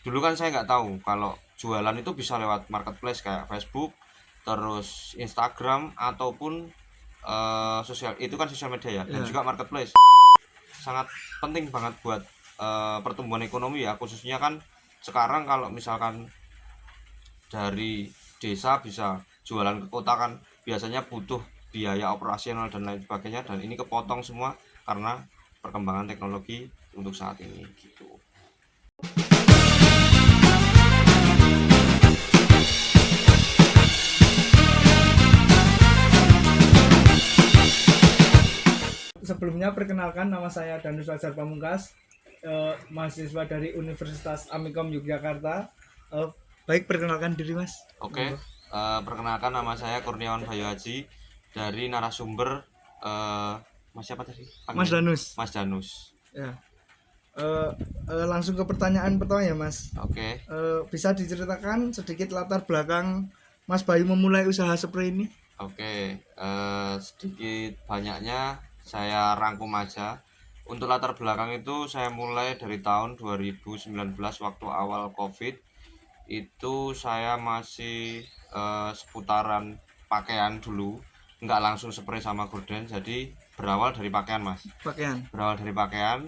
Dulu kan saya nggak tahu kalau jualan itu bisa lewat marketplace kayak Facebook, terus Instagram ataupun sosial itu kan sosial media ya, dan Ya, juga marketplace sangat penting banget buat pertumbuhan ekonomi ya, khususnya kan sekarang kalau misalkan dari desa bisa jualan ke kota kan biasanya butuh biaya operasional dan lain sebagainya, dan ini kepotong semua karena perkembangan teknologi untuk saat ini gitu. sebelumnya perkenalkan nama saya Danus Fajar Pamungkas, mahasiswa dari Universitas Amikom Yogyakarta. Eh, Baik, perkenalkan diri Mas. Oke, perkenalkan nama saya Kurniawan Bayu Haji, dari narasumber Mas siapa tadi Mas panggilannya? Danus. Mas Danus. Ya. Eh, Langsung ke pertanyaan pertama ya Mas. Oke. Bisa diceritakan sedikit latar belakang Mas Bayu memulai usaha spray ini? Oke, sedikit banyaknya saya rangkum aja. Untuk latar belakang itu saya mulai dari tahun 2019 waktu awal COVID. Itu saya masih seputaran pakaian dulu, nggak langsung spray sama gorden. Jadi berawal dari pakaian, Mas. Pakaian. Berawal dari pakaian,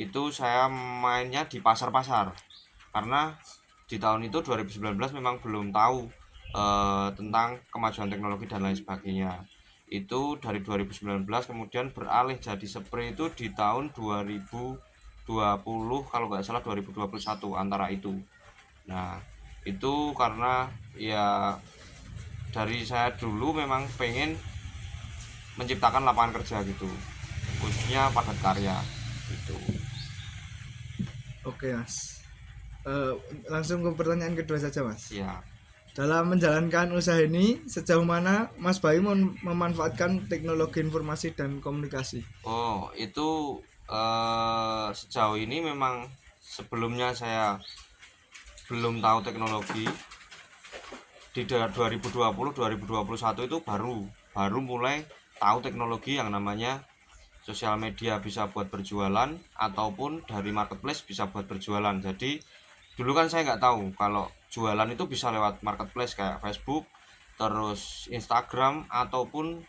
itu saya mainnya di pasar-pasar. Karena di tahun itu 2019 memang belum tahu tentang kemajuan teknologi dan lain sebagainya. Itu dari 2019 kemudian beralih jadi spray itu di tahun 2020, kalau nggak salah 2021 antara itu. Nah, itu karena ya dari saya dulu memang pengen menciptakan lapangan kerja gitu, khususnya padat karya gitu. Oke Mas. Eh, Langsung ke pertanyaan kedua saja Mas. Ya. Dalam menjalankan usaha ini, sejauh mana Mas Bayu memanfaatkan teknologi informasi dan komunikasi? Oh, itu sejauh ini memang sebelumnya saya belum tahu teknologi. Di 2020-2021 itu baru mulai tahu teknologi yang namanya sosial media bisa buat berjualan, ataupun dari marketplace bisa buat berjualan. Jadi dulu kan saya nggak tahu kalau jualan itu bisa lewat marketplace kayak Facebook, terus Instagram ataupun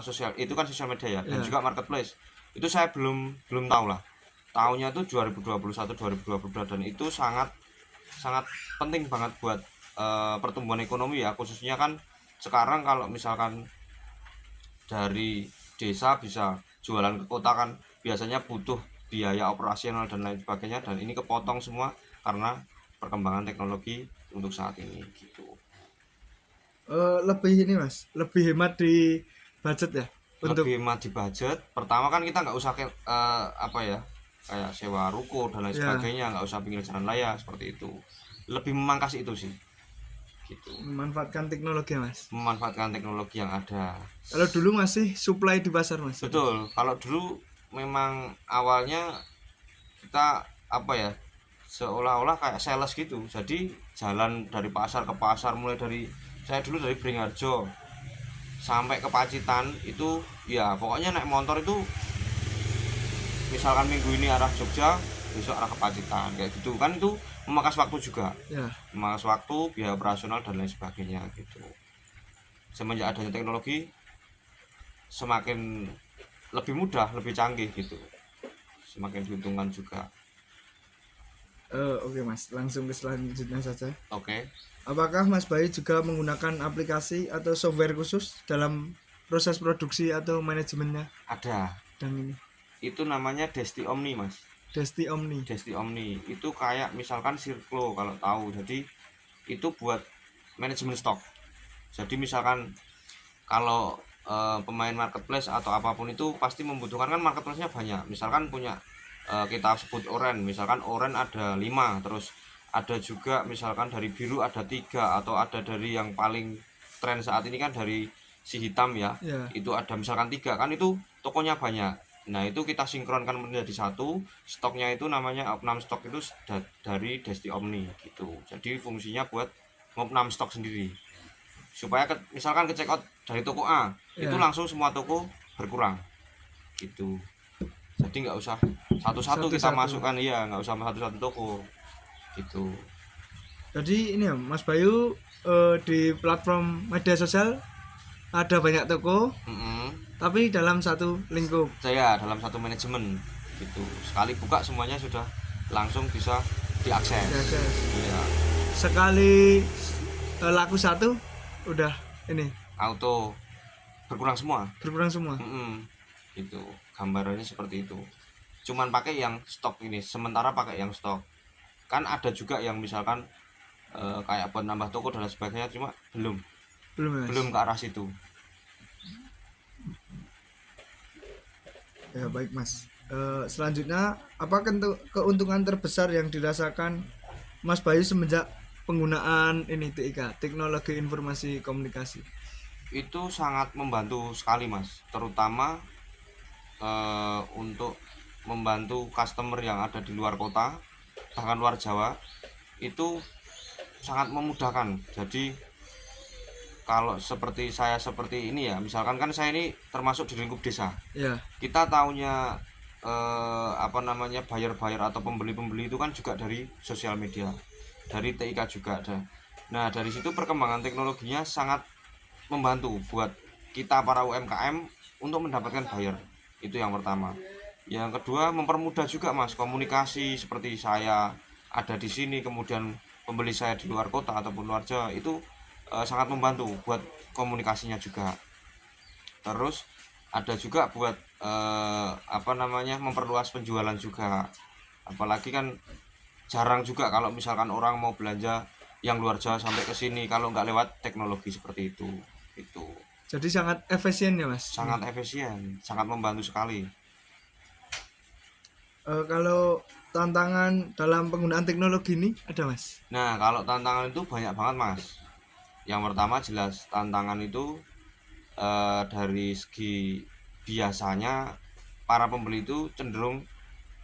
sosial itu kan sosial media ya, dan Ya, juga marketplace itu saya belum belum tahu lah. Tahunnya itu 2021 2022, dan itu sangat sangat penting banget buat pertumbuhan ekonomi ya, khususnya kan sekarang kalau misalkan dari desa bisa jualan ke kota kan biasanya butuh biaya operasional dan lain sebagainya, dan ini kepotong semua karena perkembangan teknologi untuk saat ini gitu. lebih ini Mas, lebih hemat di budget ya untuk Lebih hemat di budget. Pertama kan kita nggak usah apa ya, kayak sewa ruko dan lain ya sebagainya, nggak usah pinggir jalan raya seperti itu. Lebih memangkas itu sih gitu, memanfaatkan teknologi ya, Mas. memanfaatkan teknologi yang ada. Kalau dulu masih supply di pasar Mas. Betul, kalau dulu memang awalnya kita apa ya, seolah-olah kayak sales gitu. Jadi jalan dari pasar ke pasar, mulai dari saya dulu dari Beringharjo sampai ke Pacitan itu ya, pokoknya naik motor itu misalkan minggu ini arah Jogja, besok arah ke Pacitan kayak gitu kan, itu memakas waktu juga, Ya. memakas waktu, biaya operasional dan lain sebagainya gitu. Semenjak adanya teknologi semakin lebih mudah, lebih canggih gitu, semakin diuntungkan juga. Oke Mas, langsung ke selanjutnya saja. Oke. Apakah Mas Bayu juga menggunakan aplikasi atau software khusus dalam proses produksi atau manajemennya Ada, dan ini? itu namanya Desti Omni, Mas. Desti Omni. Desti Omni itu kayak misalkan Circlo kalau tahu. Jadi itu buat manajemen stok. Jadi misalkan kalau pemain marketplace atau apapun itu pasti membutuhkan, kan marketplace-nya banyak. Misalkan punya kita sebut oren, misalkan oren ada 5, terus ada juga misalkan dari biru ada 3, atau ada dari yang paling tren saat ini kan dari si hitam ya, Ya. itu ada misalkan 3, kan itu tokonya banyak. Nah itu kita sinkronkan menjadi satu, stoknya itu namanya opnam stok, itu dari Desti Omni gitu. Jadi fungsinya buat ngopnam stok sendiri, supaya misalkan ke check out dari toko A itu Ya. langsung semua toko berkurang gitu. Jadi nggak usah satu-satu kita Satu-satu. masukkan, iya nggak usah satu-satu toko gitu. Jadi ini ya Mas Bayu, di platform media sosial ada banyak toko Mm-mm. tapi dalam satu lingkup. Saya dalam satu manajemen gitu, sekali buka semuanya sudah langsung bisa diakses. Diakses. Iya, Sekali laku satu udah ini auto berkurang semua. berkurang semua. Mm-mm. Gitu, gambarannya seperti itu. Cuman pakai yang stok ini, sementara pakai yang stok. Kan ada juga yang misalkan kayak buat nambah toko dan lain sebagainya, cuma belum Belum ya, Mas? belum ke arah situ. Ya baik Mas. Selanjutnya apa keuntungan terbesar yang dirasakan Mas Bayu semenjak penggunaan ini TIK, teknologi informasi komunikasi? Itu sangat membantu sekali mas, terutama untuk membantu customer yang ada di luar kota bahkan luar Jawa, itu sangat memudahkan. Jadi kalau seperti saya seperti ini ya, misalkan kan saya ini termasuk di lingkup desa, Ya, kita taunya apa namanya, buyer-buyer atau pembeli-pembeli itu kan juga dari sosial media, dari TIK juga ada. Nah dari situ perkembangan teknologinya sangat membantu buat kita para UMKM untuk mendapatkan buyer. Itu yang pertama. Yang kedua, mempermudah juga mas komunikasi, seperti saya ada di sini kemudian pembeli saya di luar kota ataupun luar Jawa, itu sangat membantu buat komunikasinya juga. Terus ada juga buat apa namanya, memperluas penjualan juga. Apalagi kan jarang juga kalau misalkan orang mau belanja yang luar Jawa sampai ke sini kalau nggak lewat teknologi seperti itu. Itu jadi sangat efisien ya Mas. sangat efisien, sangat membantu sekali. Kalau tantangan dalam penggunaan teknologi ini ada Mas? Nah kalau tantangan itu banyak banget mas. Yang pertama jelas tantangan itu dari segi biasanya para pembeli itu cenderung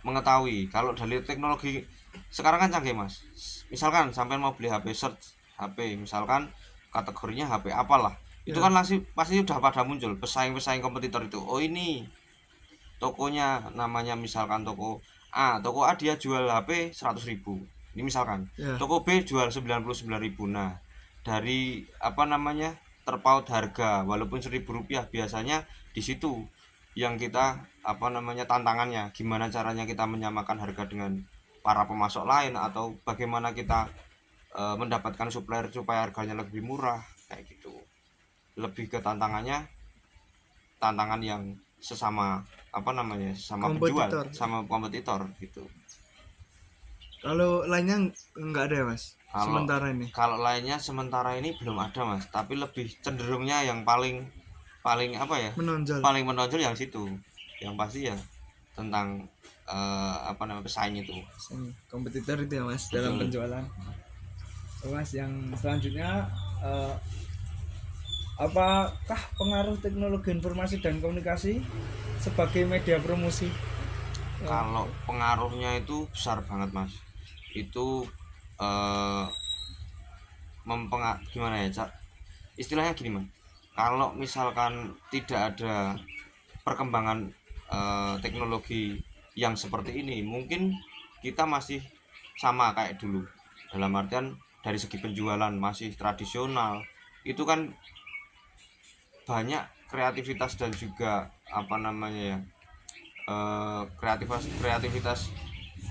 mengetahui kalau dari teknologi sekarang kan canggih mas. Misalkan sampai mau beli HP, search HP misalkan kategorinya HP apalah, itu Ya, kan langsung pasti udah pada muncul pesaing-pesaing kompetitor itu. Oh ini tokonya namanya misalkan toko A dia jual HP 100.000, ini misalkan ya. toko B jual 99.000. Nah dari apa namanya, terpaut harga walaupun Rp1.000, biasanya di situ yang kita apa namanya, tantangannya gimana caranya kita menyamakan harga dengan para pemasok lain, atau bagaimana kita mendapatkan supplier supaya harganya lebih murah, kayak gitu. Lebih ke tantangannya, tantangan yang sesama apa namanya, sesama penjual, Kompetitor. sama kompetitor gitu. Kalau lainnya nggak ada ya Mas? Kalau Sementara ini. kalau lainnya sementara ini belum ada mas, tapi lebih cenderungnya yang paling paling apa ya, Menonjol. paling menonjol yang situ, yang pasti ya tentang apa namanya, pesaing itu. Kompetitor itu ya Mas dalam Betul. penjualan. So, Mas yang selanjutnya, apakah pengaruh teknologi informasi dan komunikasi sebagai media promosi? Kalau pengaruhnya itu besar banget mas, itu eh, gimana ya istilahnya gini mas, kalau misalkan tidak ada perkembangan teknologi yang seperti ini, mungkin kita masih sama kayak dulu, dalam artian dari segi penjualan masih tradisional. Itu kan banyak kreativitas dan juga apa namanya ya, kreativitas kreativitas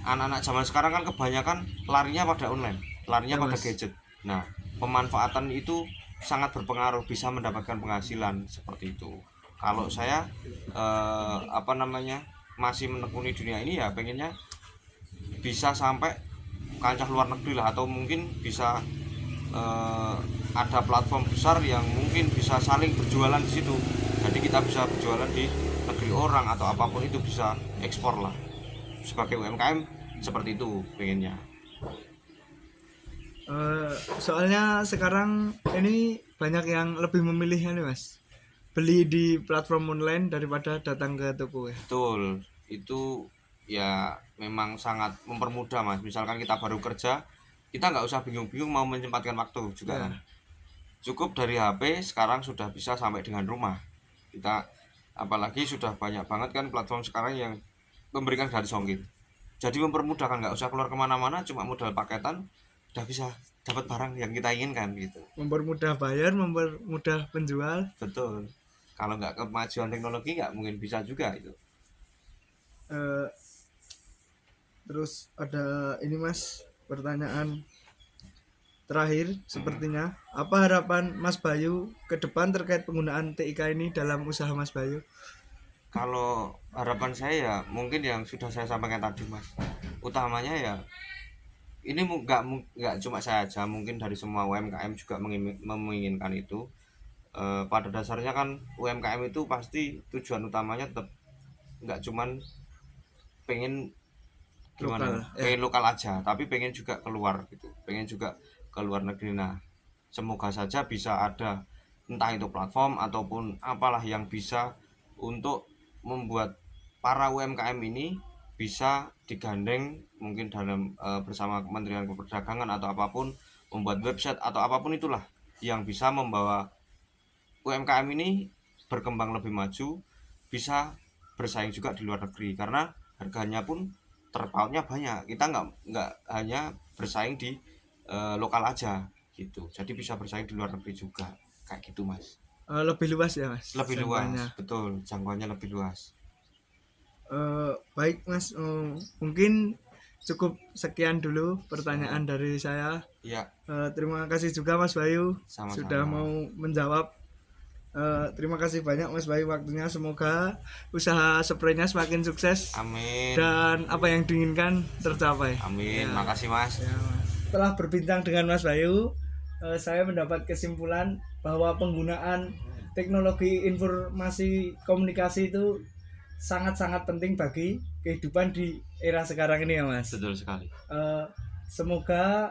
anak-anak zaman sekarang kan kebanyakan larinya pada online, larinya Ya pada Mas. gadget. Nah pemanfaatan itu sangat berpengaruh, bisa mendapatkan penghasilan seperti itu. Kalau saya apa namanya, masih menekuni dunia ini ya pengennya bisa sampai kancah luar negeri lah, atau mungkin bisa ada platform besar yang mungkin bisa saling berjualan di situ, jadi kita bisa berjualan di negeri orang atau apapun itu, bisa ekspor lah sebagai UMKM, seperti itu pengennya. Soalnya sekarang ini banyak yang lebih memilih nih Mas, beli di platform online daripada datang ke toko ya. Betul, itu ya memang sangat mempermudah mas. Misalkan kita baru kerja, kita nggak usah bingung-bingung mau menyempatkan waktu juga kan, Ya, cukup dari HP sekarang sudah bisa sampai dengan rumah kita. Apalagi sudah banyak banget kan platform sekarang yang memberikan gratis ongkir. Jadi mempermudahkan, nggak usah keluar kemana-mana, cuma modal paketan udah bisa dapat barang yang kita inginkan gitu. Mempermudah bayar, mempermudah penjual. Betul. Kalau nggak kemajuan teknologi nggak mungkin bisa juga itu. Eh, Terus ada ini Mas, pertanyaan terakhir sepertinya. Apa harapan Mas Bayu ke depan terkait penggunaan TIK ini dalam usaha Mas Bayu? Kalau harapan saya ya mungkin yang sudah saya sampaikan tadi Mas. Utamanya ya ini nggak cuma saya aja, mungkin dari semua UMKM juga menginginkan itu. Pada dasarnya kan UMKM itu pasti tujuan utamanya tetap nggak cuman pengen Lokal, gimana, pengen lokal aja, tapi pengen juga keluar gitu, pengen juga ke luar negeri. Nah, semoga saja bisa ada entah itu platform ataupun apalah yang bisa untuk membuat para UMKM ini bisa digandeng mungkin dalam bersama Kementerian Perdagangan atau apapun, membuat website atau apapun itulah yang bisa membawa UMKM ini berkembang lebih maju, bisa bersaing juga di luar negeri karena harganya pun terpautnya banyak. Kita nggak hanya bersaing di lokal aja gitu, jadi bisa bersaing di luar negeri juga kayak gitu Mas. Lebih luas ya Mas, Lebih jangkauannya. luas, betul, jangkauannya lebih luas. Baik Mas, mungkin cukup sekian dulu pertanyaan dari saya. Ya, Terima kasih juga Mas Bayu sama-sama. sudah mau menjawab. Terima kasih banyak Mas Bayu waktunya. Semoga usaha spraynya semakin sukses Amin. dan apa yang diinginkan tercapai. Amin. Ya. Makasih Mas. Ya, Mas. Setelah berbincang dengan Mas Bayu, saya mendapat kesimpulan bahwa penggunaan teknologi informasi komunikasi itu sangat-sangat penting bagi kehidupan di era sekarang ini ya Mas. Betul sekali. Semoga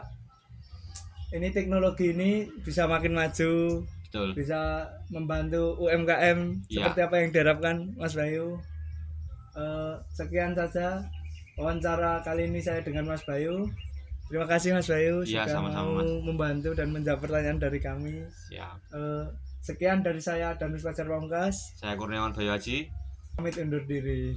ini teknologi ini bisa makin maju, Betul. bisa membantu UMKM Ya. seperti apa yang diharapkan Mas Bayu. Sekian saja wawancara kali ini saya dengan Mas Bayu. Terima kasih Mas Bayu Ya, sudah sama-sama, mau Mas. membantu dan menjawab pertanyaan dari kami. Siap. Sekian dari saya Danus Fajar Pamungkas. Saya Kurniawan Bayu Haji. Pamit undur diri.